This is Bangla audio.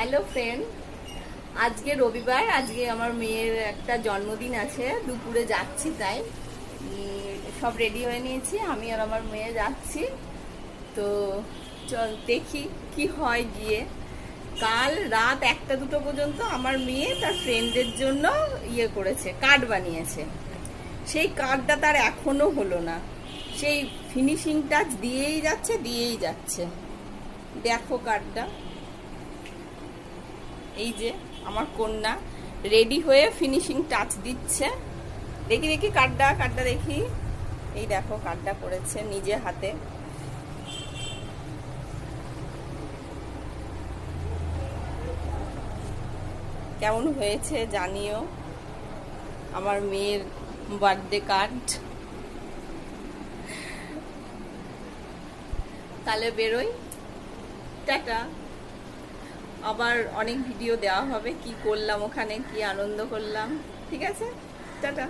হ্যালো ফ্রেন্ড, আজকে রবিবার। আজকে আমার মেয়ের একটা জন্মদিন আছে, দুপুরে যাচ্ছি। তাই সব রেডি হয়ে নিয়েছি, আমি আর আমার মেয়ে যাচ্ছি। তো চল দেখি কি হয় গিয়ে। কাল রাত 1টা 2টো পর্যন্ত আমার মেয়ে তার ফ্রেন্ডের জন্য করেছে, কার্ড বানিয়েছে। সেই কার্ডটা তার এখনো হলো না। সেই ফিনিশিং টাচ দিয়েই যাচ্ছে। দেখো কার্ডটা, এই যে আমার কন্যা রেডি হয়ে ফিনিশিং টাচ দিচ্ছে। দেখি দেখি কার্ডটা দেখি। এই দেখো কার্ডটা করেছে নিজে হাতে। কেমন হয়েছে জানিও। আমার মেয়ের বার্থডে কার্ড। তাহলে বেরোই, টাটা। আবার অনেক ভিডিও দেওয়া হবে, কি করলাম ওখানে, কি আনন্দ করলাম। ঠিক আছে, টাটা।